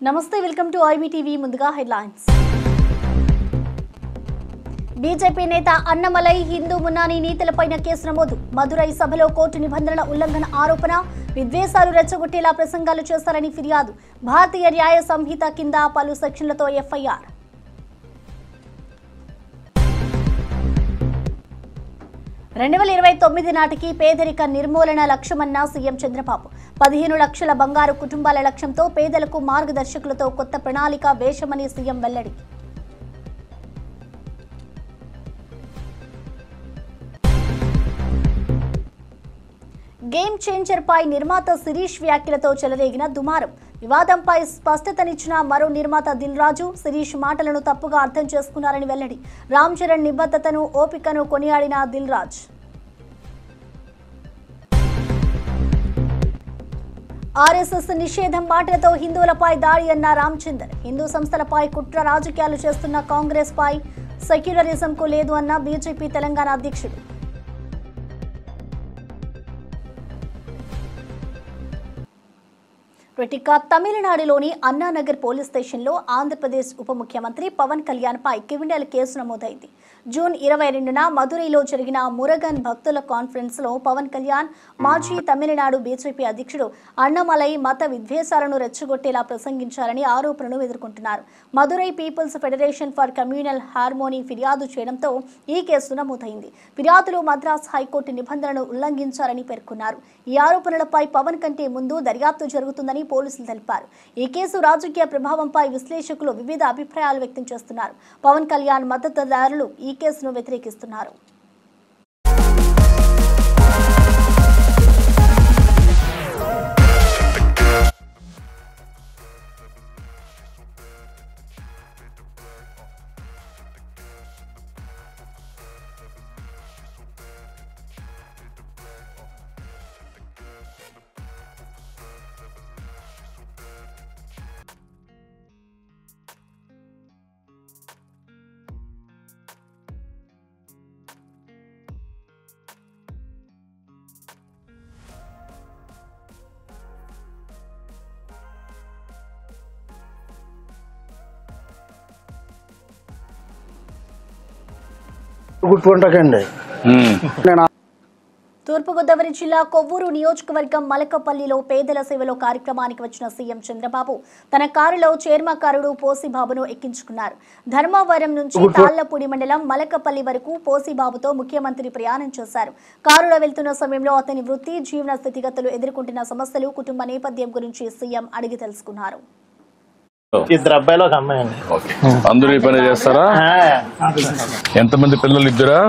నమస్తే welcome to IBTV ముందుగా headlines BJP నేత అన్నమలై హిందూ మున్నాని నీతులపైన కేసు నమోదు మదురై సభలో కోర్టు నిబంధనల ఉల్లంఘన ఆరోపణ విద్వేషాలు రెచ్చగొట్టేలా ప్రసంగాలు చేశారని ఫిర్యాదు భారతీయ న్యాయ సంహిత కింద పలు సెక్షన్లతో ఎఫ్ఐఆర్ 2029 నాటికి పేదరిక నిర్మూలన లక్ష్యమన్న సీఎం చంద్రబాబు 15 లక్షల బంగారు కుటుంబాల లక్ష్యంతో పేదలకు మార్గదర్శకులతో కొత్త ప్రణాళిక వేషమని సీఎం వెల్లడి గేమ్ చేంజర్ పై నిర్మాత శిరీష్ వ్యాఖ్యలతో చెలరేగిన దుమారం వివాదంపై స్పష్టతనిచ్చిన మరో నిర్మాత దిల్ రాజు శిరీష్ మాటలను తప్పుగా అర్థం చేసుకున్నారని వెల్లడి రామ్ చరణ్ నిబద్ధతను ఓపికను కొనియాడిన దిల్ రాజ్ ఆర్ఎస్ఎస్ నిషేధం మాటలతో హిందువులపై దాడి అన్న రామచందర్ హిందూ సంస్థలపై కుట్ర రాజకీయాలు చేస్తున్న కాంగ్రెస్ పై సెక్యులరిజంకు లేదు అన్న బీజేపీ తెలంగాణ అధ్యక్షుడు తమిళనాడులోని అన్నానగర్ పోలీస్ స్టేషన్లో ఆంధ్రప్రదేశ్ ఉప ముఖ్యమంత్రి పవన్ కళ్యాణ్ పై క్రిమినల్ కేసు నమోదైంది జూన్ 22న మదురైలో జరిగిన మురగన్ భక్తుల కాన్ఫరెన్స్ లో పవన్ కళ్యాణ్ మాజీ తమిళనాడు బీజేపీ అధ్యక్షుడు అన్నమలై మత విద్వేషాలను రెచ్చగొట్టేలా ప్రసంగించారని ఆరోపణలు ఎదుర్కొంటున్నారు Madurai people's federation for communal harmony ఫిర్యాదు చేయడంతో ఈ కేసు నమోదైంది ఫిర్యాదులో మద్రాస్ హైకోర్టు నిబంధనలను ఉల్లంఘించారని పేర్కొన్నారు ఈ ఆరోపణలపై పవన్ కంటే ముందు దర్యాప్తు జరుగుతుందని పోలీసులు తెలిపారు ఈ కేసు రాజకీయ ప్రభావంపై విశ్లేషకులు వివిధ అభిప్రాయాలు వ్యక్తం చేస్తున్నారు పవన్ కళ్యాణ్ మద్దతుదారులు ఈ కేసును వ్యతిరేకిస్తున్నారు తూర్పుగోదావరి జిల్లా కొవ్వూరు నియోజకవర్గం మలకపల్లిలో పేదల సేవలో కార్యక్రమానికి వచ్చిన సీఎం చంద్రబాబు తన కారులో చైర్మకారుడు పోసిబాబును ఎక్కించుకున్నారు ధర్మవరం నుంచి తాళ్లపూడి మండలం మలకపల్లి వరకు పోసిబాబుతో ముఖ్యమంత్రి ప్రయాణం చేశారు కారులో వెళ్తున్న సమయంలో అతని వృత్తి జీవన స్థితిగతులు ఎదుర్కొంటున్న సమస్యలు కుటుంబ నేపథ్యం గురించి సీఎం అడిగి తెలుసుకున్నారు ఇద్దరు అబ్బాయిలు ఒక అమ్మాయి అండి అందరూ ఈ పని చేస్తారా ఎంతమంది పిల్లలు ఇద్దరా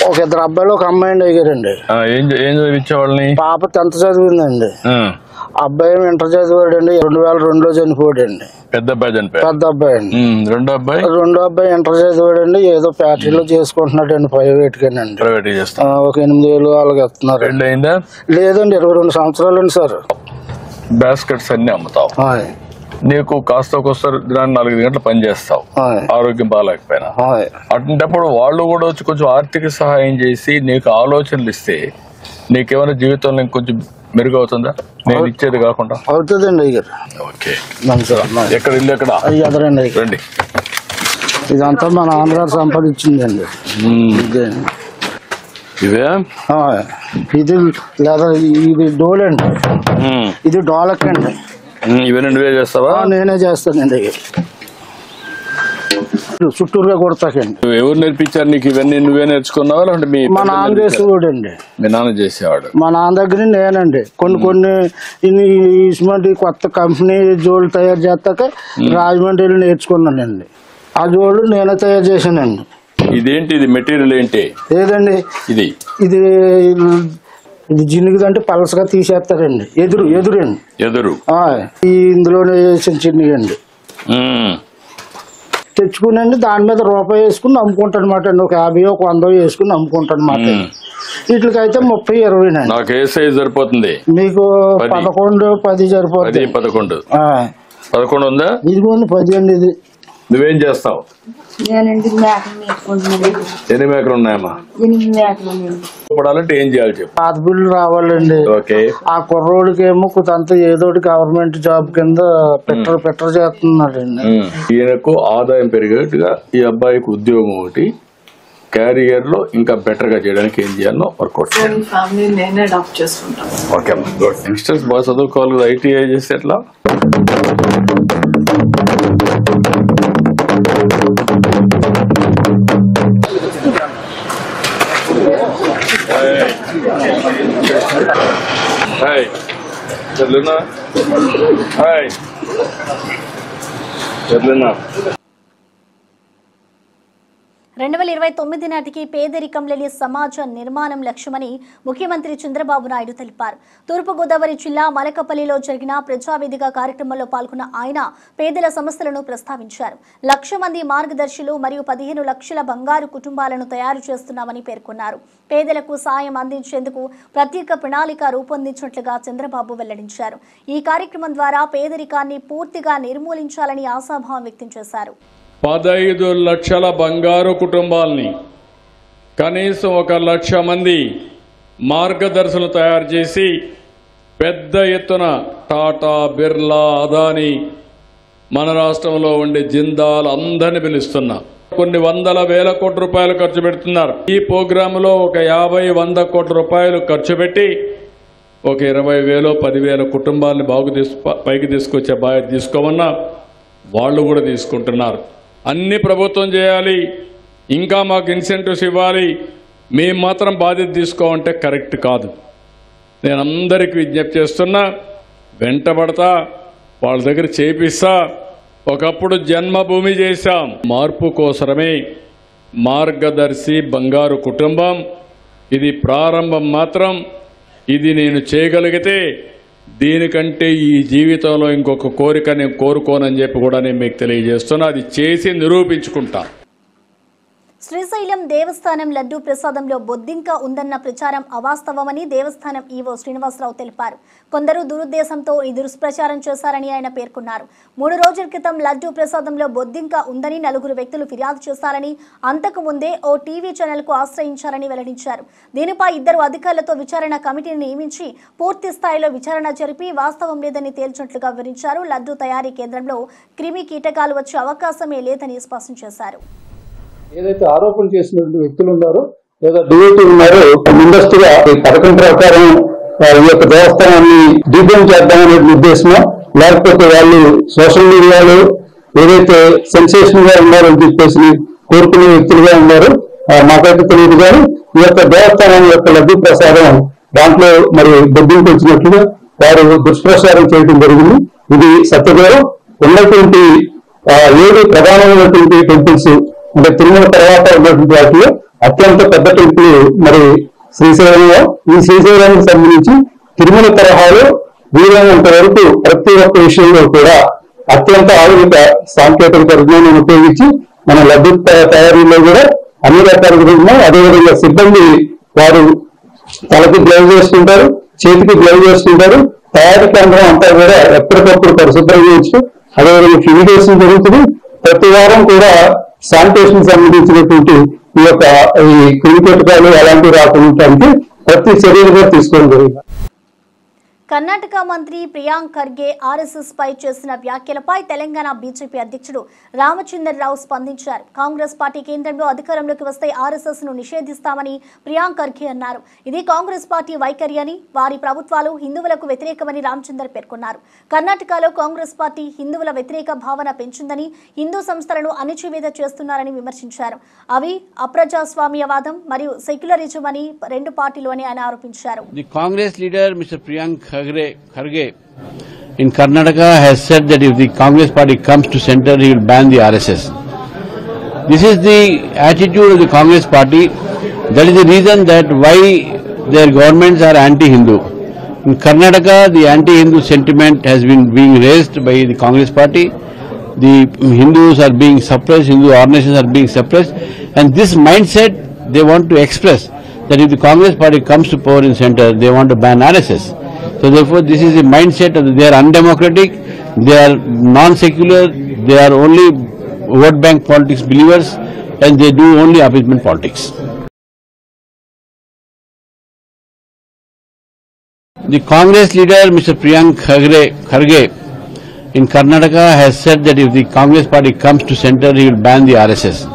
ఒక ఇద్దరు అబ్బాయిలు ఒక అమ్మాయి అండి అయ్యారండి ఏం చదివించేవాళ్ళని పాప 10th చదివిందండి అబ్బాయి ఇంటర్ చదివాడండి 2002లో చనిపోయాడండి పెద్ద అబ్బాయి చనిపోయాడు పెద్ద అబ్బాయి అండి రెండో అబ్బాయి ఇంటర్ చదివాడండి ఏదో ఫ్యాక్టరీలో చేసుకుంటున్నాడండి ప్రైవేట్ గానండి ప్రైవేట్ చేస్తా ఒక 8,000 వాళ్ళకి ఇస్తున్నారు పెళ్ళి అయిందా లేదండి 22 సంవత్సరాలు అండి సార్ బాస్కెట్స్ అన్ని అమ్ముతావు నీకు కాస్త దినాన్ని 4 గంటలు పని చేస్తావు ఆరోగ్యం బాగాలేకపోయినా అటువంటిప్పుడు వాళ్ళు కూడా వచ్చి కొంచెం ఆర్థిక సహాయం చేసి నీకు ఆలోచనలు ఇస్తే నీకేమైనా జీవితంలో ఇంకొంచెం మెరుగవుతుందా నేను ఇచ్చేది కాకుండా అవుతుందండి ఓకే ఎక్కడ ఇల్లు ఎక్కడ రండి ఇదంతా మన ఆంధ్ర సంపాదించిందండి ఇవే ఇది లేదా ఇది డోలండి ఇది డోలకండి ఇవన్నీ నువ్వే చేస్తావా నేనే చేస్తానండి చుట్టూరుగా కొడతాకండి ఎవరు నేర్పించారు నీకు ఇవన్నీ నువ్వే నేర్చుకున్నావా లేదంటే మా నాన్న చేసేవాడండి మీ నాన్న చేసేవాడు మా నాన్న దగ్గర నేనండి కొన్ని ఇటువంటి కొత్త కంపెనీ జోళ్ళు తయారు చేస్తాక రాజమండ్రిలో నేర్చుకున్నానండి ఆ జోళ్ళు నేనే తయారు చేశానండి ఇదేంటి ఇది మెటీరియల్ ఏంటి లేదండి ఇది జినుగుదంటే పలసగా తీసేస్తారండి ఎదురు ఇందులోనే చిన్నయండి తెచ్చుకునండి దాని మీద రూపాయి వేసుకుని అమ్ముకుంటాను అనమాట అండి ఒక 50 ఒక 100 వేసుకుని అమ్ముకుంటాను అనమాట వీటికైతే 30, 20 నాకు ఏ సైజ్ సరిపోతుంది మీకు 11, 10 సరిపోతుంది 11 ఉందా ఇదిగోండి 10 అండి ఇది నువ్వేం చేస్తావు? నేనండి మేకలు మేపుకుంటున్నాను. ఎన్ని మేకలు ఉన్నాయమ్మా? 8 మేకలు ఉన్నాయండి. ఇప్పుడాలంటే ఏం చేయాలి చెప్పు. పాత బిల్లు రావాలండి. ఓకే. ఆ కుర్రోడికి ఏమో కొంత ఏదోటి గవర్నమెంట్ జాబ్ కింద పెట్టర్ చేస్తున్నాడండి. ఈయనకు ఆదాయం పెరిగేట్టుగా ఈ అబ్బాయికి ఉద్యోగం ఒకటి, క్యారియర్ లో ఇంకా బెటర్ గా చేయడానికి ఏం చేయాలో వర్కౌట్ చేయాలి. ఫ్యామిలీ నేనే అడాప్ట్ చేసుకుంటాను. ఓకే అమ్మా, గుడ్. యంగ్స్టర్స్ బాగా చదువుకోవాలి కదా, ఐటీఐ చేస్తే ఎట్లా? Hi చెల్లునా, hi చెల్లునా. 2029 నాటికి పేదరికం లేని సమాజ నిర్మాణం లక్ష్యమని ముఖ్యమంత్రి చంద్రబాబు నాయుడు తెలిపారు. తూర్పుగోదావరి జిల్లా మలకపల్లిలో జరిగిన ప్రజావేదిక కార్యక్రమంలో పాల్గొన్న ఆయన పేదల సమస్యలను ప్రస్తావించారు. 1,00,000 మంది మార్గదర్శులు మరియు 15 లక్షల బంగారు కుటుంబాలను తయారు చేస్తున్నామని పేర్కొన్నారు. పేదలకు సాయం అందించేందుకు ప్రత్యేక ప్రణాళిక రూపొందించినట్లుగా చంద్రబాబు వెల్లడించారు. ఈ కార్యక్రమం ద్వారా పేదరికాన్ని పూర్తిగా నిర్మూలించాలని ఆశాభావం వ్యక్తం చేశారు. 15 లక్షల బంగారు కుటుంబాలని, కనీసం 1,00,000 మంది మార్గదర్శులు తయారు చేసి పెద్ద ఎత్తున టాటా, బిర్లా, అదానీ, మన రాష్ట్రంలో ఉండే జిందాల్ అందరిని పిలుస్తున్నా. కొన్ని వందల వేల కోట్ల రూపాయలు ఖర్చు పెడుతున్నారు. ఈ ప్రోగ్రాంలో ఒక 50-100 కోట్ల రూపాయలు ఖర్చు పెట్టి ఒక 20,000 10,000 కుటుంబాలని పైకి తీసుకొచ్చే బాధ్యత తీసుకోమన్నా వాళ్ళు కూడా తీసుకుంటున్నారు. అన్ని ప్రభుత్వం చేయాలి, ఇంకా మాకు ఇన్సెంటివ్స్ ఇవ్వాలి, మేము మాత్రం బాధ్యత తీసుకోమంటే కరెక్ట్ కాదు. నేను అందరికీ విజ్ఞప్తి చేస్తున్నా, వెంటబడతా, వాళ్ళ దగ్గర చేపిస్తా. ఒకప్పుడు జన్మభూమి చేశాం, మార్పు కోసమే మార్గదర్శి బంగారు కుటుంబం. ఇది ప్రారంభం మాత్రం. ఇది నేను చేయగలిగితే దీనికంటే ఈ జీవితంలో ఇంకొక కోరిక నేను కోరుకోనని చెప్పి కూడా నేను మీకు తెలియజేస్తున్నా. అది చేసి నిరూపించుకుంటా. శ్రీశైలం దేవస్థానం లడ్డూ ప్రసాదంలో బొద్దింక ఉందన్న ప్రచారం అవాస్తవమని దేవస్థానం ఈవో శ్రీనివాసరావు తెలిపారు. కొందరు దురుద్దేశంతో ఈ దుష్ప్రచారం చేశారని ఆయన పేర్కొన్నారు. 3 రోజుల క్రితం లడ్డూ ప్రసాదంలో బొద్దింక ఉందని 4 వ్యక్తులు ఫిర్యాదు చేశారని, అంతకు ముందే ఓ టీవీ ఛానల్కు ఆశ్రయించారని వెల్లడించారు. దీనిపై 2 అధికారులతో విచారణ కమిటీని నియమించి పూర్తి స్థాయిలో విచారణ జరిపి వాస్తవం లేదని తేల్చినట్లుగా వివరించారు. లడ్డూ తయారీ కేంద్రంలో క్రిమి కీటకాలు వచ్చే అవకాశమే లేదని స్పష్టం చేశారు. ఏదైతే ఆరోపణ చేసినటువంటి వ్యక్తులు ఉన్నారో లేదా డిఐటీ ఉన్నారో ముందస్తుగా ఈ పథకం ప్రకారం ఈ యొక్క దేవస్థానాన్ని డిజైన్ చేద్దామనే ఉద్దేశమో, లేకపోతే వాళ్ళు సోషల్ మీడియాలో ఏదైతే సెన్సేషన్ గా ఉన్నారని చెప్పేసి కోరుకునే వ్యక్తులుగా ఉన్నారో మాకైతే తెలియదు. కానీ ఈ యొక్క దేవస్థానం యొక్క లడ్డూ ప్రసాదం దాంట్లో మరి బొద్దింపు వచ్చినట్లుగా వారు దుష్ప్రచారం చేయడం జరిగింది. ఇది సత్యదూరం ఉన్నటువంటి 7 ప్రధానమైనటువంటి టెంపుల్స్ అంటే తిరుమల తర్వాత ఉన్నటువంటి వాటిలో అత్యంత పెద్ద టెంపుల్ మరి శ్రీశైలంలో. ఈ శ్రీశైలానికి సంబంధించి తిరుమల తరహాలో వీలైనంత వరకు ప్రతి ఒక్క విషయంలో కూడా అత్యంత ఆధునిక సాంకేతిక పరిజ్ఞానం ఉపయోగించి మన లడ్డూ తయారీలో కూడా అన్ని రకాలుగా అదేవిధంగా సిబ్బంది వారు తలకి గ్లౌజ్ వేసుకుంటారు, చేతికి గ్లౌజ్ వేసుకుంటారు. తయారీ కేంద్రం అంతా కూడా ఎప్పటికప్పుడు పరిశుభ్రం చేయొచ్చు. అదేవిధంగా ఫ్యూమిగేషన్ జరుగుతుంది. ప్రతి వారం కూడా శానిటేషన్ సంబంధించినటువంటి ఈ యొక్క ఈ క్రిమికీటకాలు అలాంటివి రాకుండా ప్రతి చర్యలు కూడా తీసుకోవడం జరిగింది. కర్ణాటక మంత్రి ప్రియాంక్ ఖర్గే ఆర్ఎస్ఎస్ పై చేసిన వ్యాఖ్యలపై తెలంగాణ బీజేపీ అధ్యక్షుడు రామచంద్రరావు స్పందించారు. కాంగ్రెస్ పార్టీ కేంద్రంలో అధికారంలోకి వస్తే ఆర్ఎస్ఎస్ ను నిషేధిస్తామని ప్రియాంక్ ఖర్గే అన్నారు. ఇది కాంగ్రెస్ పార్టీ వైఖరి అని, వారి ప్రభుత్వాలు హిందువులకు వ్యతిరేకమని రామచంద్ర పేర్కొన్నారు. కర్ణాటకలో కాంగ్రెస్ పార్టీ హిందువుల వ్యతిరేక భావన పెంచిందని, హిందూ సంస్థలను అణచివేత చేస్తున్నారని విమర్శించారు. అవి అప్రజాస్వామ్యవాదం మరియు సెక్యులరిజం అని 2 పార్టీలు అని ఆయన ఆరోపించారు. The Congress leader Mr. Priyank Kharge in Karnataka has said that if the Congress party comes to center, he will ban the RSS. This is the attitude of the Congress party. That is the reason that why their governments are anti-Hindu. In Karnataka, the anti-Hindu sentiment has been being raised by the Congress party. The Hindus are being suppressed, Hindu organizations are being suppressed, and this mindset they want to express that if the Congress party comes to power in center, they want to ban RSS. So therefore, this is a mindset of they are undemocratic, they are non-secular, they are only vote bank politics believers, and they do only appeasement politics. The Congress leader, Mr. Priyank Kharge, in Karnataka has said that if the Congress party comes to center, he will ban the RSS.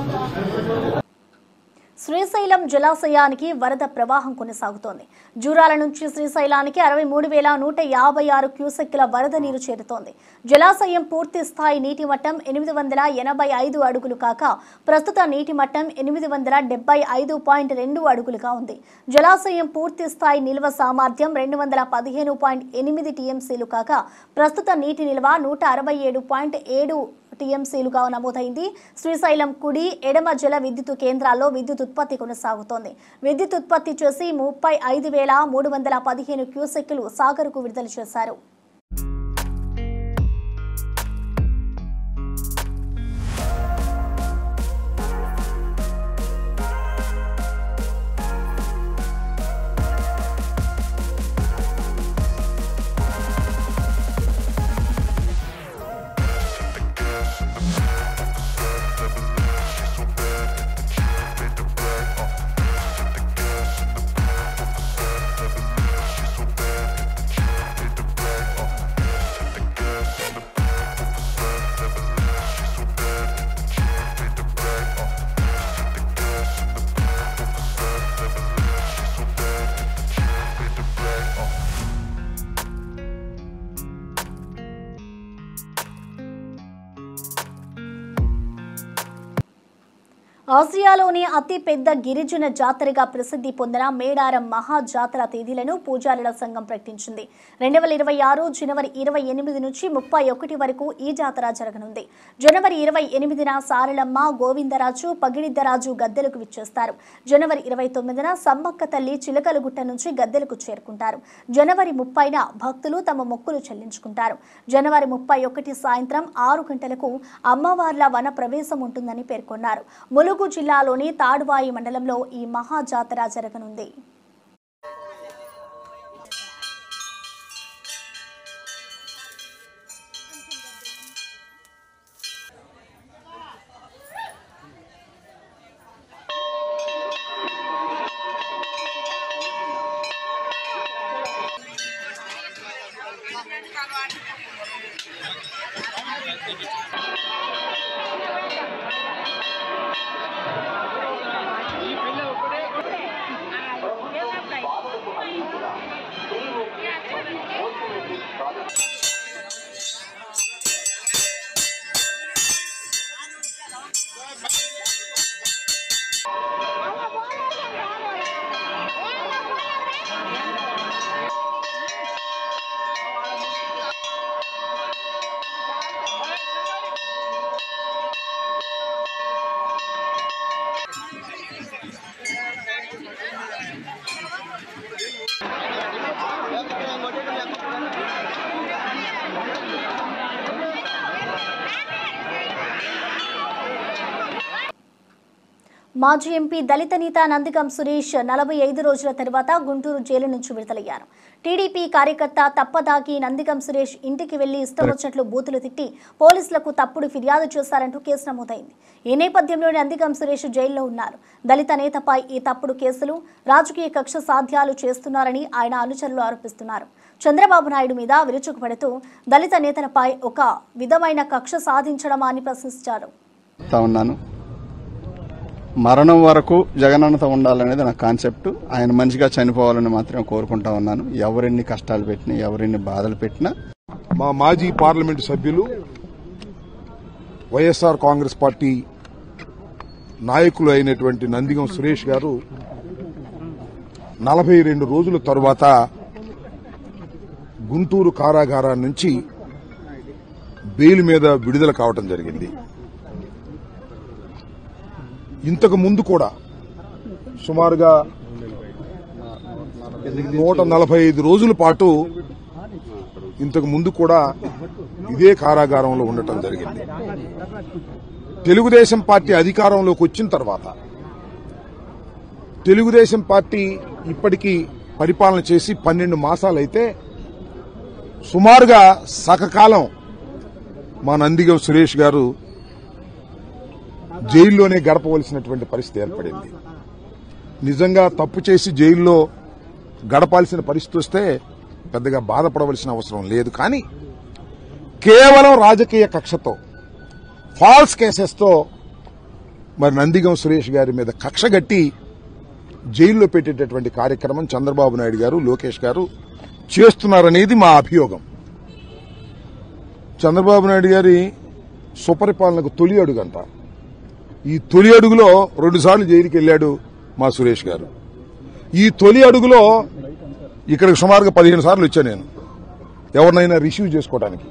Srisailam జలాశయానికి వరద ప్రవాహం కొనసాగుతోంది. జూరాల నుంచి శ్రీశైలానికి 63,156 క్యూసెక్కుల వరద నీరు చేరుతోంది. జలాశయం పూర్తి స్థాయి నీటి మట్టం 885 అడుగులు కాక ప్రస్తుత నీటి మట్టం 875.2 అడుగులుగా ఉంది. జలాశయం పూర్తి స్థాయి నిల్వ సామర్థ్యం 215.8 టీఎంసీలు కాక ప్రస్తుత నీటి నిల్వ 167.7 టీఎంసీలుగా నమోదైంది. శ్రీశైలం కుడి ఎడమ జల విద్యుత్ కేంద్రాల్లో విద్యుత్ ఉత్పత్తి కొనసాగుతోంది. విద్యుత్ ఉత్పత్తి చేసి 35,315 క్యూసెక్కులు సాగర్కు విడుదల చేశారు. ఆసియాలోని అతి పెద్ద గిరిజన జాతరగా ప్రసిద్ధి పొందిన మేడారం మహా జాతర తేదీలను పూజారుల సంఘం ప్రకటించింది. 2026 జనవరి 28 నుంచి 31 వరకు ఈ జాతర జరగనుంది. జనవరి 28న సారలమ్మ, గోవిందరాజు, పగిడిద్దరాజు గద్దెలకు విచ్చేస్తారు. జనవరి 29న సమ్మక్క తల్లి చిలకలగుట్ట నుంచి గద్దెలకు చేరుకుంటారు. జనవరి 30న భక్తులు తమ మొక్కులు చెల్లించుకుంటారు. జనవరి 31 సాయంత్రం 6 గంటలకు అమ్మవార్ల వన ప్రవేశం ఉంటుందని పేర్కొన్నారు. ములుగు జిల్లాలోని తాడువాయి మండలంలో ఈ మహా జాతర జరగనుంది. మాజీ ఎంపీ దళిత నేత నందిగం సురేష్ 45 రోజుల తర్వాత గుంటూరు జైలు నుంచి విడుదలయ్యారు. టీడీపీ కార్యకర్త తప్పదాగి నందిగం సురేష్ ఇంటికి వెళ్లి ఇష్టం వచ్చినట్లు బూతులు తిట్టి పోలీసులకు తప్పుడు ఫిర్యాదు చేశారంటూ కేసు నమోదైంది. ఈ నేపథ్యంలో నందిగం సురేష్ జైల్లో ఉన్నారు. దళిత నేతపై ఈ తప్పుడు కేసులు రాజకీయ కక్ష సాధ్యాలు చేస్తున్నారని ఆయన అనుచరులు ఆరోపిస్తున్నారు. చంద్రబాబు నాయుడు మీద విరుచుకుపడుతూ దళిత నేతలపై ఒక విధమైన కక్ష సాధించడమా అని ప్రశ్నించారు. మరణం వరకు జగనన్నతో ఉండాలనేది నా కాన్సెప్ట్. ఆయన మంచిగా చనిపోవాలని మాత్రమే కోరుకుంటా ఉన్నాను. ఎవరెన్ని కష్టాలు పెట్టినా, ఎవరెన్ని బాధలు పెట్టినా. మా మాజీ పార్లమెంటు సభ్యులు వైఎస్ఆర్ కాంగ్రెస్ పార్టీ నాయకులు అయినటువంటి నందిగం సురేష్ గారు 42 రోజుల తరువాత గుంటూరు కారాగారం నుంచి బెయిల్ మీద విడుదల కావడం జరిగింది. ఇంతకు ముందు కూడా సుమారుగా 145 రోజుల పాటు ఇంతకు ముందు కూడా ఇదే కారాగారంలో ఉండటం జరిగింది. తెలుగుదేశం పార్టీ అధికారంలోకి వచ్చిన తర్వాత తెలుగుదేశం పార్టీ ఇప్పటికీ పరిపాలన చేసి 12 మాసాలైతే సుమారుగా సకకాలం మా నందిగం సురేష్ గారు జైల్లోనే గడపవలసినటువంటి పరిస్థితి ఏర్పడింది. నిజంగా తప్పు చేసి జైల్లో గడపాల్సిన పరిస్థితి వస్తే పెద్దగా బాధపడవలసిన అవసరం లేదు. కానీ కేవలం రాజకీయ కక్షతో, ఫాల్స్ కేసెస్తో మరి నందిగం సురేష్ గారి మీద కక్ష గట్టి జైల్లో పెట్టేటటువంటి కార్యక్రమం చంద్రబాబు నాయుడు గారు, లోకేష్ గారు చేస్తున్నారనేది మా అభియోగం. చంద్రబాబు నాయుడు గారి సుపరిపాలనకు తొలి అడుగంట. ఈ తొలి అడుగులో 2 సార్లు జైలుకి వెళ్లాడు మా సురేష్ గారు. ఈ తొలి అడుగులో ఇక్కడికి సుమారుగా 15 సార్లు వచ్చా నేను ఎవరినైనా రిసీవ్ చేసుకోవడానికి.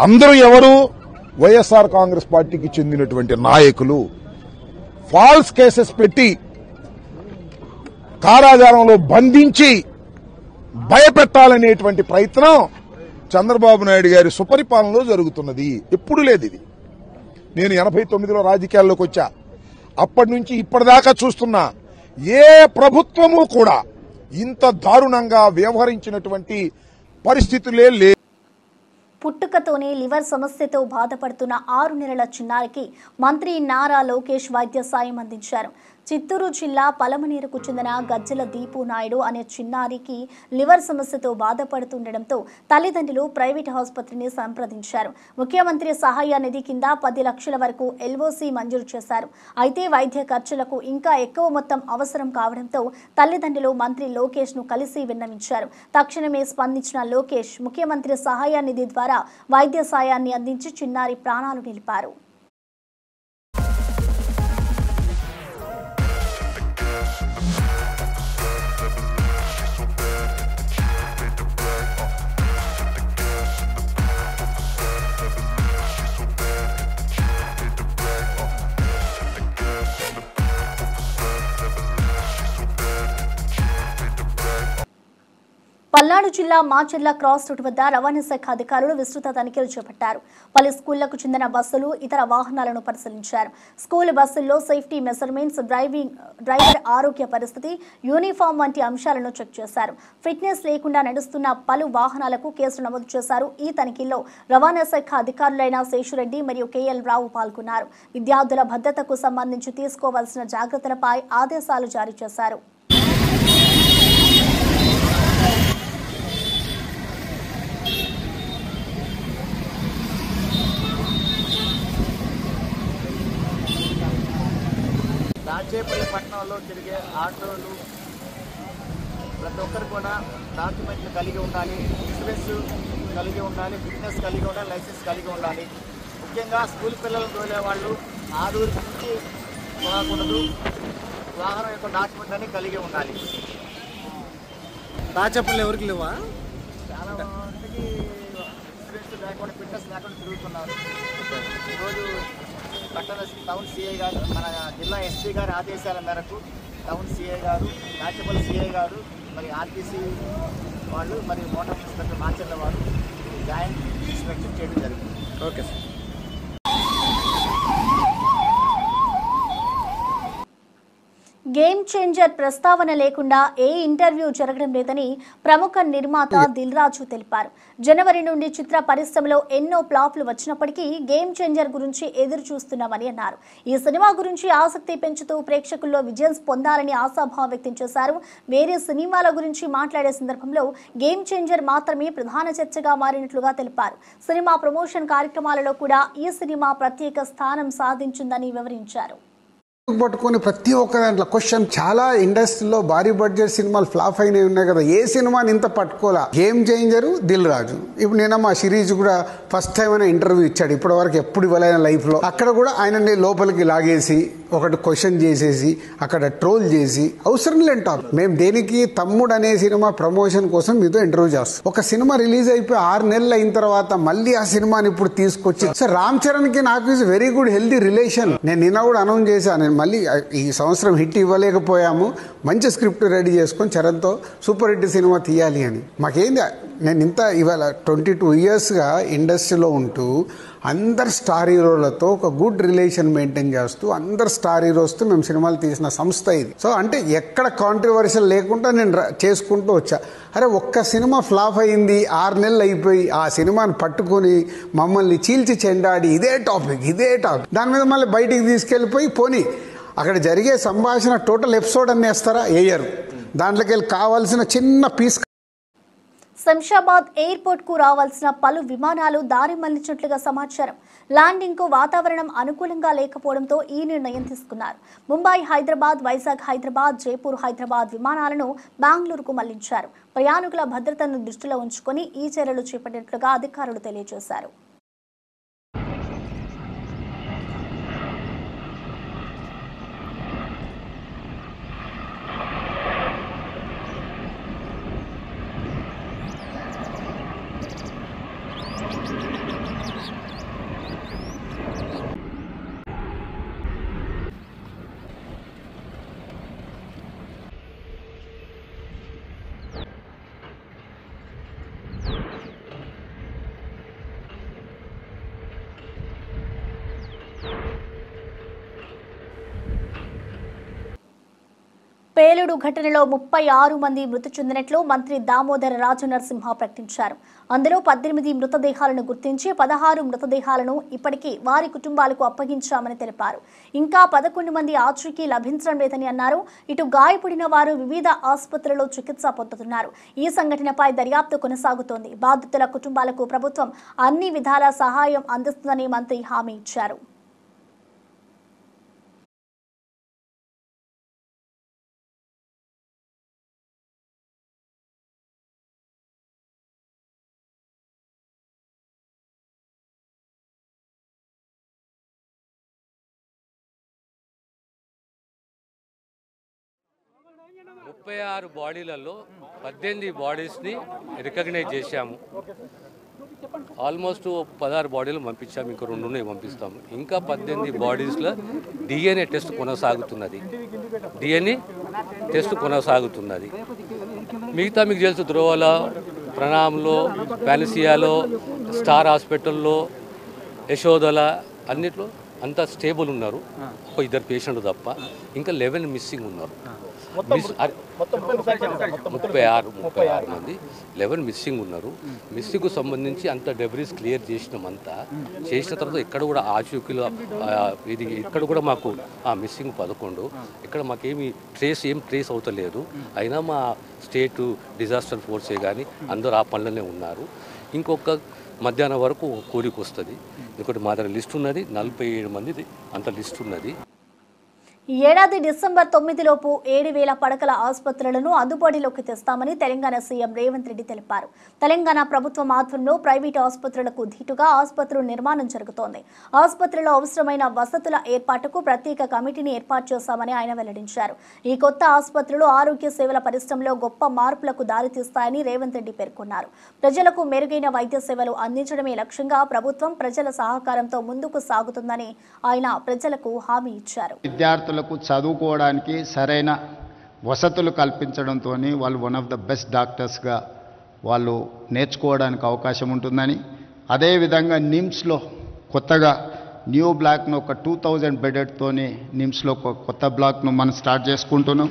అందరూ ఎవరు? వైఎస్ఆర్ కాంగ్రెస్ పార్టీకి చెందినటువంటి నాయకులు. ఫాల్స్ కేసెస్ పెట్టి కారాగారంలో బంధించి భయపెట్టాలనేటువంటి ప్రయత్నం చంద్రబాబు నాయుడు గారి సుపరిపాలనలో జరుగుతున్నది. ఎప్పుడు లేదు ఇది. నేను 89లో రాజకీయాల్లోకి వచ్చా. అప్పటి నుంచి ఇప్పటిదాకా చూస్తున్నా ఏ ప్రభుత్వము కూడా ఇంత దారుణంగా వ్యవహరించినటువంటి పరిస్థితులే లేవు. పుట్టుకతోనే లివర్ సమస్యతో బాధపడుతున్న 6 నెలల చిన్నారికి మంత్రి నారా లోకేష్ వైద్య సాయం అందించారు. చిత్తూరు జిల్లా పలమనేరుకు చెందిన గజ్జల దీపు నాయుడు అనే చిన్నారికి లివర్ సమస్యతో బాధపడుతుండటంతో తల్లిదండ్రులు ప్రైవేట్ ఆసుపత్రిని సంప్రదించారు. ముఖ్యమంత్రి సహాయ నిధి కింద 10 లక్షల వరకు ఎల్ఓసి మంజూరు చేశారు. అయితే వైద్య ఖర్చులకు ఇంకా ఎక్కువ మొత్తం అవసరం కావడంతో తల్లిదండ్రులు మంత్రి లోకేష్ ను కలిసి విన్నవించారు. తక్షణమే స్పందించిన లోకేష్ ముఖ్యమంత్రి సహాయ నిధి ద్వారా వైద్య సాయాన్ని అందించి చిన్నారి ప్రాణాలు నిలిపారు. పల్నాడు జిల్లా మాచర్ల క్రాస్ రూట్ వద్ద రవాణా శాఖ అధికారులు విస్తృత తనిఖీలు చేపట్టారు. పలు స్కూళ్లకు చెందిన బస్సులు, ఇతర వాహనాలను పరిశీలించారు. స్కూల్ బస్సుల్లో సేఫ్టీ మెజర్మెంట్స్, డ్రైవర్ ఆరోగ్య పరిస్థితి, యూనిఫామ్ వంటి అంశాలను చెక్ చేశారు. ఫిట్నెస్ లేకుండా నడుస్తున్న పలు వాహనాలకు కేసులు నమోదు చేశారు. ఈ తనిఖీల్లో రవాణా శాఖ అధికారులైన శేషురెడ్డి మరియు కేఎల్ రావు పాల్గొన్నారు. విద్యార్థుల భద్రతకు సంబంధించి తీసుకోవాల్సిన జాగ్రత్తలపై ఆదేశాలు జారీ చేశారు. దాచేపల్లి పట్టణంలో తిరిగే ఆటోలు ప్రతి ఒక్కరు కూడా డాక్యుమెంట్లు కలిగి ఉండాలి, ఇన్సూరెన్స్ కలిగి ఉండాలి, ఫిట్నెస్ కలిగి ఉండాలి, లైసెన్స్ కలిగి ఉండాలి. ముఖ్యంగా స్కూల్ పిల్లలను తోలే వాళ్ళు ఆదూరు నుంచి పోకూడదు. వాహనం యొక్క డాక్యుమెంట్ అని కలిగి ఉండాలి. దాచేపల్లి ఎవరికి లేవా? చాలా మందికి ఇన్సూరెన్స్ లేకుండా, ఫిట్నెస్ లేకుండా తిరుగుతున్నారు. ఈరోజు పట్టణ టౌన్ సిఐ గారు, మన జిల్లా ఎస్పీ గారి ఆదేశాల మేరకు టౌన్ సిఐ గారు, దాచేపల్లి సిఐ గారు, మరి ఆర్టీసీ వాళ్ళు, మరి మోటార్ ఇన్స్పెక్టర్ మాచర్ల వారు జాయింట్ ఇన్స్పెక్షన్ చేయడం జరిగింది. Okay sir. గేమ్ చేంజర్ ప్రస్తావన లేకుండా ఏ ఇంటర్వ్యూ జరగడం లేదని ప్రముఖ నిర్మాత దిల్ రాజు తెలిపారు. జనవరి నుండి చిత్ర పరిశ్రమలో ఎన్నో ఫ్లాప్లు వచ్చినప్పటికీ గేమ్ చేంజర్ గురించి ఎదురు చూస్తున్నామని అన్నారు. ఈ సినిమా గురించి ఆసక్తి పెంచుతూ ప్రేక్షకుల్లో విజయం పొందాలని ఆశాభావం వ్యక్తం చేశారు. వేరే సినిమాల గురించి మాట్లాడే సందర్భంలో గేమ్ చేంజర్ మాత్రమే ప్రధాన చర్చగా మారినట్లుగా తెలిపారు. సినిమా ప్రమోషన్ కార్యక్రమాలలో కూడా ఈ సినిమా ప్రత్యేక స్థానం సాధించిందని వివరించారు. పట్టుకొని ప్రతి ఒక్క దాంట్లో క్వశ్చన్, చాలా ఇండస్ట్రీలో భారీ బడ్జెట్ సినిమాలు ఫ్లాప్ అయినవి ఉన్నాయి కదా, ఏ సినిమాని ఇంత పట్టుకోలే. Game changer Dil Raju. ఇప్పుడు నేను మా సిరీస్ కూడా ఫస్ట్ టైం అయినా ఇంటర్వ్యూ ఇచ్చాడు, ఇప్పటి వరకు ఎప్పుడు ఇవ్వలేని లైఫ్లో. అక్కడ కూడా ఆయనని లోపలికి లాగేసి ఒకటి క్వశ్చన్ చేసేసి అక్కడ ట్రోల్ చేసి అవసరం లేని టాపిక్. మేము దేనికి తమ్ముడు అనే సినిమా ప్రమోషన్ కోసం మీతో ఇంటర్వ్యూ చేస్తాం. ఒక సినిమా రిలీజ్ అయిపోయి 6 నెలలు అయిన తర్వాత మళ్ళీ ఆ సినిమాని ఇప్పుడు తీసుకొచ్చి సార్ రామ్ చరణ్ కి నాకు is very good healthy relation. నేను నిన్న కూడా అనౌన్స్ చేశాను, నేను మళ్ళీ ఈ సంవత్సరం హిట్ ఇవ్వలేకపోయాము, మంచి స్క్రిప్ట్ రెడీ చేసుకొని చరణ్తో సూపర్ హిట్ సినిమా తీయాలి అని. మాకేంది, నేను ఇంత ఇవాళ 22 ఇయర్స్గా ఇండస్ట్రీలో ఉంటూ అందరు స్టార్ హీరోలతో ఒక గుడ్ రిలేషన్ మెయింటైన్ చేస్తూ అందరు స్టార్ హీరోస్తో మేము సినిమాలు తీసిన సంస్థ ఇది. సో అంటే ఎక్కడ కాంట్రవర్షియల్ లేకుండా నేను చేసుకుంటూ వచ్చా. అరే ఒక్క సినిమా ఫ్లాప్ అయింది, 6 నెలలు అయిపోయి ఆ సినిమాని పట్టుకొని మమ్మల్ని చీల్చి చెండాడి ఇదే టాపిక్ దాని మీద మళ్ళీ బయటికి తీసుకెళ్ళిపోయి పోనీ అక్కడ జరిగే సంభాషణ టోటల్ ఎపిసోడ్ అని వేస్తారా? వేయరు. దాంట్లోకి వెళ్ళి కావాల్సిన చిన్న పీస్. శంషాబాద్ ఎయిర్పోర్ట్ కు రావాల్సిన పలు విమానాలు దారి మళ్లించినట్లుగా సమాచారం. ల్యాండింగ్ కు వాతావరణం అనుకూలంగా లేకపోవడంతో ఈ నిర్ణయం తీసుకున్నారు. ముంబై హైదరాబాద్, వైజాగ్ హైదరాబాద్, జైపూర్ హైదరాబాద్ విమానాలను బెంగళూరుకు మళ్లించారు. ప్రయాణికుల భద్రతను దృష్టిలో ఉంచుకొని ఈ చర్యలు చేపట్టినట్లుగా అధికారులు తెలియజేశారు. పేలుడు ఘటనలో 36 మంది మృతి చెందినట్లు మంత్రి దామోదర రాజనరసింహ ప్రకటించారు. అందులో 18 మృతదేహాలను గుర్తించి 16 మృతదేహాలను ఇప్పటికీ వారి కుటుంబాలకు అప్పగించామని తెలిపారు. ఇంకా 11 మంది ఆచూకీ లభించడం లేదని అన్నారు. ఇటు గాయపడిన వారు వివిధ ఆసుపత్రుల్లో చికిత్స పొందుతున్నారు. ఈ సంఘటనపై దర్యాప్తు కొనసాగుతోంది. బాధితుల కుటుంబాలకు ప్రభుత్వం అన్ని విధాల సహాయం అందిస్తుందని మంత్రి హామీ ఇచ్చారు. ముప్పై 6 బాడీలలో 18 బాడీస్ని రికగ్నైజ్ చేశాము. ఆల్మోస్ట్ 16 బాడీలు పంపించాము, ఇంకా 2 పంపిస్తాము. ఇంకా 18 బాడీస్లో డిఎన్ఏ టెస్ట్ కొనసాగుతున్నది. మిగతా మీకు తెలుసు, ధ్రువల, ప్రణామ్లో, పానిసియాలో, స్టార్ హాస్పిటల్లో, యశోదల అన్నిట్లో అంతా స్టేబుల్ ఉన్నారు. 2 పేషెంట్లు తప్ప ఇంకా 11 మిస్సింగ్ ఉన్నారు. 36 మంది 11 మిస్సింగ్ ఉన్నారు. మిస్సింగ్కు సంబంధించి అంత డెబ్రీస్ క్లియర్ చేసిన తర్వాత ఇక్కడ కూడా ఆచూకీలో ఇది ఇక్కడ కూడా మాకు మిస్సింగ్ 11. ఇక్కడ మాకేమి ట్రేస్ అవుతలేదు. అయినా మా స్టేట్ డిజాస్టర్ ఫోర్సే కానీ అందరూ ఆ పనులనే ఉన్నారు. ఇంకొక మధ్యాహ్నం వరకు కూలికి వస్తుంది. ఇంకోటి మా దగ్గర లిస్ట్ ఉన్నది, 47 మంది అంత లిస్ట్ ఉన్నది. ఈ ఏడాది డిసెంబర్ 9 లోపు 7,000 పడకల ఆసుపత్రులను అందుబాటులోకి తెస్తామని తెలంగాణ సీఎం రేవంత్ రెడ్డి తెలిపారు. తెలంగాణ ప్రభుత్వం ఆధ్వర్యంలో ప్రైవేటు ఆసుపత్రులకు ధీటుగా ఆసుపత్రుల నిర్మాణం జరుగుతోంది. ఆసుపత్రిలో అవసరమైన వసతుల ఏర్పాటుకు ప్రత్యేక కమిటీని ఏర్పాటు చేశామని ఆయన వెల్లడించారు. ఈ కొత్త ఆసుపత్రులు ఆరోగ్య సేవల పరిశ్రమలో గొప్ప మార్పులకు దారితీస్తాయని రేవంత్ రెడ్డి పేర్కొన్నారు. ప్రజలకు మెరుగైన వైద్య సేవలు అందించడమే లక్ష్యంగా ప్రభుత్వం ప్రజల సహకారంతో ముందుకు సాగుతుందని ఆయన ప్రజలకు హామీ ఇచ్చారు. చదువుకోవడానికి సరైన వసతులు కల్పించడంతో వాళ్ళు వన్ ఆఫ్ ద బెస్ట్ డాక్టర్స్గా వాళ్ళు నేర్చుకోవడానికి అవకాశం ఉంటుందని, అదేవిధంగా నిమ్స్లో కొత్తగా న్యూ బ్లాక్ను ఒక 2000 బెడెడ్తోని నిమ్స్లో ఒక కొత్త బ్లాక్ను మనం స్టార్ట్ చేసుకుంటున్నాం.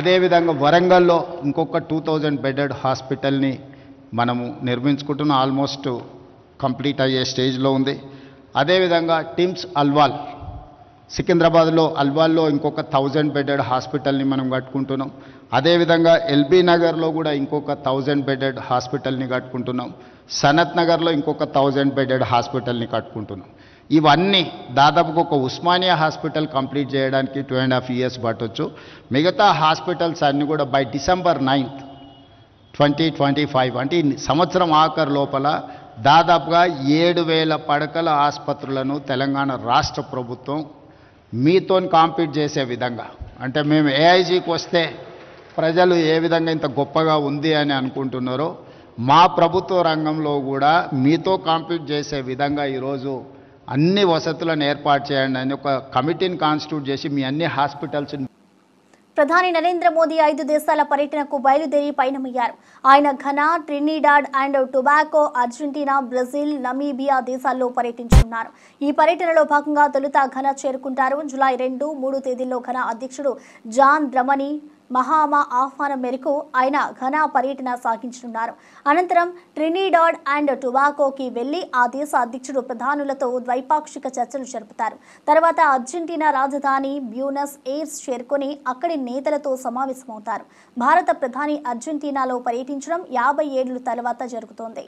అదేవిధంగా వరంగల్లో ఇంకొక 2000 బెడెడ్ హాస్పిటల్ని మనము నిర్మించుకుంటున్నాం. ఆల్మోస్ట్ కంప్లీట్ అయ్యే స్టేజ్లో ఉంది. అదేవిధంగా టిమ్స్ అల్వాల్ సికింద్రాబాద్లో అల్వాల్లో ఇంకొక 1000 బెడెడ్ హాస్పిటల్ని మనం కట్టుకుంటున్నాం. అదేవిధంగా ఎల్బీ నగర్లో కూడా ఇంకొక 1000 బెడెడ్ హాస్పిటల్ని కట్టుకుంటున్నాం. సనత్ నగర్లో ఇంకొక 1000 బెడెడ్ హాస్పిటల్ని కట్టుకుంటున్నాం. ఇవన్నీ దాదాపుగా ఒక ఉస్మానియా హాస్పిటల్ కంప్లీట్ చేయడానికి 2.5 years పట్టొచ్చు. మిగతా హాస్పిటల్స్ అన్నీ కూడా బై డిసెంబర్ 9th 2025 అంటే ఈ సంవత్సరం ఆఖరు లోపల దాదాపుగా 7,000 పడకల ఆసుపత్రులను తెలంగాణ రాష్ట్ర ప్రభుత్వం మీతో కాంపీట్ చేసే విధంగా, అంటే మేము ఏఐజీకి వస్తే ప్రజలు ఏ విధంగా ఇంత గొప్పగా ఉంది అని అనుకుంటున్నారో మా ప్రభుత్వ రంగంలో కూడా మీతో కాంపీట్ చేసే విధంగా ఈరోజు అన్ని వసతులను ఏర్పాటు చేయండి అని ఒక కమిటీని కాన్స్టిట్యూట్ చేసి మీ అన్ని హాస్పిటల్స్ ప్రధాని నరేంద్ర మోదీ 5 దేశాల పర్యటనకు బయలుదేరి పయనమయ్యారు. ఆయన Ghana, Trinidad and Tobago, Argentina, Brazil, Namibia దేశాల్లో పర్యటించనున్నారు. ఈ పర్యటనలో భాగంగా తొలుత ఘనా చేరుకుంటారు. జూలై 2, 3 తేదీల్లో ఘనా అధ్యక్షుడు జాన్ ద్రమని మహామా ఆహ్వానం మేరకు ఆయన ఘనా పర్యటన సాగించనున్నారు. అనంతరం ట్రినిడాడ్ అండ్ టొబాగోకి వెళ్లి ఆ దేశ అధ్యక్షుడు ప్రధానులతో ద్వైపాక్షిక చర్చలు జరుపుతారు. తర్వాత అర్జెంటీనా రాజధాని బ్యూనస్ ఎయిర్స్ చేరుకొని అక్కడి నేతలతో సమావేశమవుతారు. భారత ప్రధాని అర్జెంటీనాలో పర్యటించడం 50 ఏళ్ల తర్వాత జరుగుతోంది.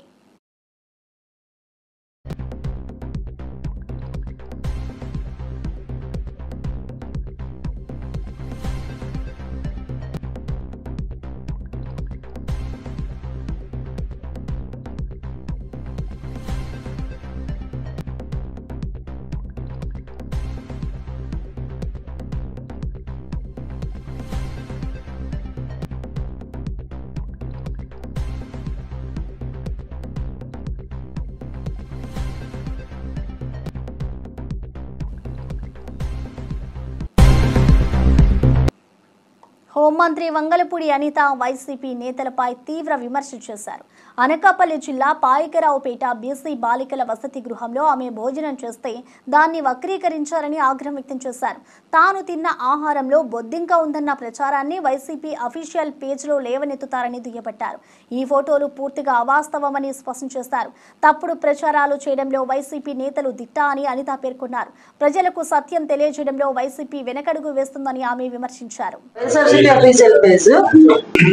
హోంమంత్రి వంగలపూడి అనిత వైసీపీ నేతలపై తీవ్ర విమర్శ చేశారు. అనకాపల్లి జిల్లా పాయకరావుపేట బీసీ బాలికల వసతి గృహంలో ఆమె భోజనం చేస్తే దాన్ని వక్రీకరించారని ఆగ్రహం వ్యక్తం చేశారు. తాను తిన్న ఆహారంలో బొద్దింక ఉందన్న ప్రచారాన్ని వైసీపీ అఫీషియల్ పేజ్లో లేవనెత్తుతారని దుయ్యబట్టారు. ఈ ఫోటోలు పూర్తిగా అవాస్తవమని స్పష్టం చేశారు. తప్పుడు ప్రచారాలు చేయడంలో వైసీపీ నేతలు దిట్టా అని అనిత పేర్కొన్నారు. ప్రజలకు సత్యం తెలియజేయడంలో వైసీపీ వెనకడుగు వేస్తుందని ఆమె విమర్శించారు.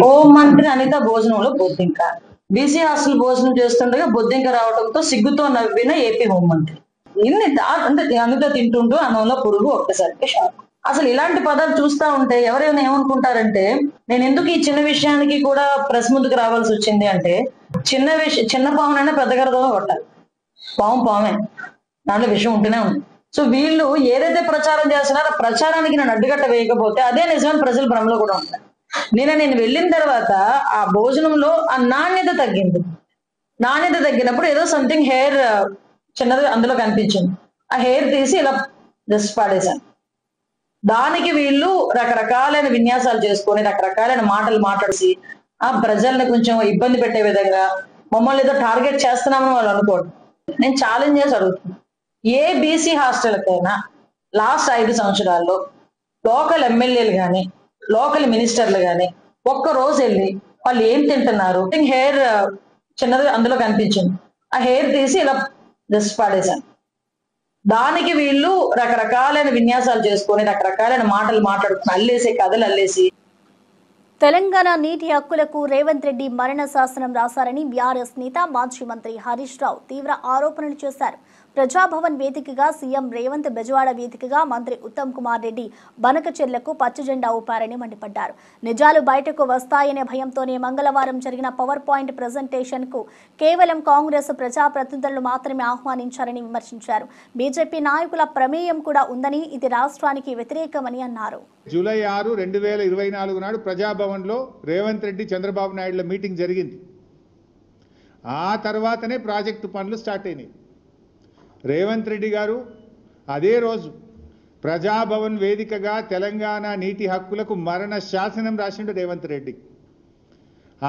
హోంమంత్రి అనిత భోజనంలో బొద్దింక, బీసీ హాస్టల్ భోజనం చేస్తుండగా బొద్దింక రావడంతో సిగ్గుతో నవ్విన ఏపీ హోంమంత్రి. అనిత తింటుంటూ అన్నంలో పురుగు ఒక్కసారికి షాక్. అసలు ఇలాంటి పదాలు చూస్తా ఉంటే ఎవరైనా ఏమనుకుంటారంటే నేను ఎందుకు ఈ చిన్న విషయానికి కూడా ప్రెస్ ముందుకు రావాల్సి వచ్చింది అంటే, చిన్న పామునైనా పెద్ద గరదో కొట్టాలి. పామే, దాంట్లో విషయం ఉంటూనే ఉంది. సో వీళ్ళు ఏదైతే ప్రచారం చేస్తున్నారో ప్రచారానికి నేను అడ్డుగట్ట వేయకపోతే అదే నిజమైన ప్రజల భ్రమలో కూడా ఉంటారు. నేను వెళ్ళిన తర్వాత ఆ భోజనంలో ఆ నాణ్యత తగ్గింది. నాణ్యత తగ్గినప్పుడు ఏదో సంథింగ్ హెయిర్ చిన్నది అందులో కనిపించింది. ఆ హెయిర్ తీసి ఇలా జస్ట్ పాడేశాను. దానికి వీళ్ళు రకరకాలైన విన్యాసాలు చేసుకొని రకరకాలైన మాటలు మాట్లాడి ఆ ప్రజల్ని కొంచెం ఇబ్బంది పెట్టే విధంగా మమ్మల్ని ఏదో టార్గెట్ చేస్తున్నామని వాళ్ళు అనుకోండి. నేను ఛాలెంజ్ చేసి అడుగుతున్నాను, ఏ బీసీ హాస్టల్కైనా లాస్ట్ 5 సంవత్సరాల్లో లోకల్ ఎమ్మెల్యేలు కానీ లోకల్ మినిస్టర్లు కానీ ఒక్క రోజు వెళ్ళి వాళ్ళు ఏం తింటున్నారు, హెయిర్ చిన్నది అందులో కనిపించింది. ఆ హెయిర్ తీసి ఇలా జస్ట్ పాడేశాను. దానికి వీళ్ళు రకరకాలైన విన్యాసాలు చేసుకొని రకరకాలైన మాటలు మాట్లాడుకుని అల్లేసి కథలు అల్లేసి. తెలంగాణ నీటి హక్కులకు రేవంత్ రెడ్డి మరణ శాసనం రాశారని బీఆర్ఎస్ నేత మాజీ మంత్రి హరీష్ రావు తీవ్ర ఆరోపణలు చేశారు. ప్రజాభవన్ వేదికగా సీఎం రేవంత్, బెజవాడ వేదికగా మంత్రి ఉత్తమ్ కుమార్ రెడ్డి బనకచెర్లకు పచ్చజెండా ఊపారని మండిపడ్డారు. నిజాలు బయటకు వస్తాయనే భయంతోనే మంగళవారం జరిగిన పవర్ పాయింట్ ప్రెజెంటేషన్ కు కేవలం కాంగ్రెస్ ప్రజాప్రతినిధులను మాత్రమే ఆహ్వానించారని విమర్శించారు. బీజేపీ నాయకుల ప్రమేయం కూడా ఉందని, ఇది రాష్ట్రానికి వ్యతిరేకమని అన్నారు. జూలై 6, 2024 నాడు ప్రజాభవన్లో రేవంత్ రెడ్డి, చంద్రబాబు నాయుడుల మీటింగ్ జరిగింది. ఆ తర్వాతనే ప్రాజెక్టు పనులు స్టార్ట్ అయినాయి. రేవంత్ రెడ్డి గారు అదే రోజు ప్రజాభవన్ వేదికగా తెలంగాణ నీటి హక్కులకు మరణ శాసనం రాసిండు రేవంత్ రెడ్డి.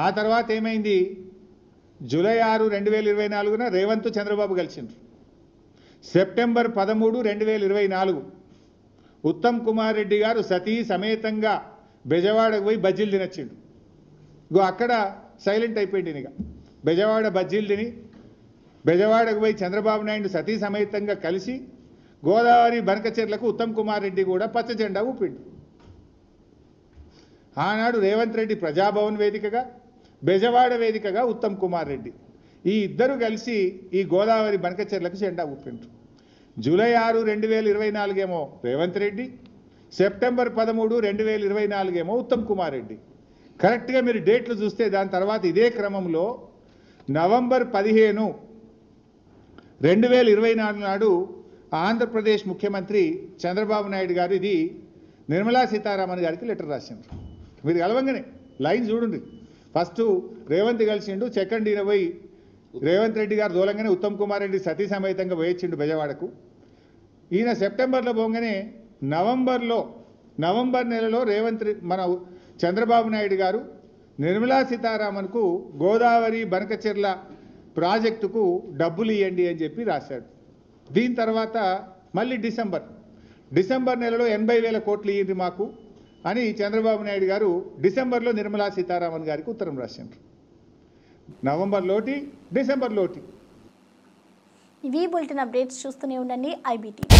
ఆ తర్వాత ఏమైంది, జూలై 6, 2024 రేవంత్, చంద్రబాబు కలిసిండ్రు. సెప్టెంబర్ 13, 2024 ఉత్తమ్ కుమార్ రెడ్డి గారు సతీ సమేతంగా బెజవాడకు పోయి బజ్జీలు తినొచ్చిండు. అక్కడ సైలెంట్ అయిపోయింది. ఇక బెజవాడ బజ్జీలు తిని బెజవాడకు పోయి చంద్రబాబు నాయుడు సతీ సమేతంగా కలిసి గోదావరి బనకచెర్లకు ఉత్తమ్ కుమార్ రెడ్డి కూడా పచ్చ జెండా ఊపిండు. ఆనాడు రేవంత్ రెడ్డి ప్రజాభవన్ వేదికగా, బెజవాడ వేదికగా ఉత్తమ్ కుమార్ రెడ్డి ఈ ఇద్దరు కలిసి ఈ గోదావరి బనకచెర్లకు జెండా ఊపిండ్రు. జూలై 6, 2024 ఏమో రేవంత్ రెడ్డి, సెప్టెంబర్ 13, 2024 ఏమో ఉత్తమ్ కుమార్ రెడ్డి. కరెక్ట్గా మీరు డేట్లు చూస్తే దాని తర్వాత ఇదే క్రమంలో నవంబర్ 15, 2024 నాడు ఆంధ్రప్రదేశ్ ముఖ్యమంత్రి చంద్రబాబు నాయుడు గారు ఇది నిర్మలా సీతారామన్ గారికి లెటర్ రాసిండ్రు. మీరు కలవంగానే లైన్ చూడండి. ఫస్ట్ రేవంత్ కలిసిండు, సెకండ్ ఈయన పోయి రేవంత్ రెడ్డి గారు దూలంగానే ఉత్తమ్ కుమార్ రెడ్డి సతీ సమేతంగా వేయించిండు బెజవాడకు. ఈయన సెప్టెంబర్లో పోగానే నవంబర్లో నవంబర్ నెలలో మన చంద్రబాబు నాయుడు గారు నిర్మలా సీతారామన్కు గోదావరి బనకచెర్ల ప్రాజెక్టుకు డబ్బులు ఇవ్వండి అని చెప్పి రాశాడు. దీని తర్వాత మళ్ళీ డిసెంబర్ నెలలో 80,000 కోట్లు ఇవ్వండి మాకు అని చంద్రబాబు నాయుడు గారు డిసెంబర్లో నిర్మలా సీతారామన్ గారికి ఉత్తరం రాశారు. నవంబర్లోటి, డిసెంబర్లోటి. ఇవి బులెటిన్ అప్డేట్స్ చూస్తూనే ఉండండి IBTV.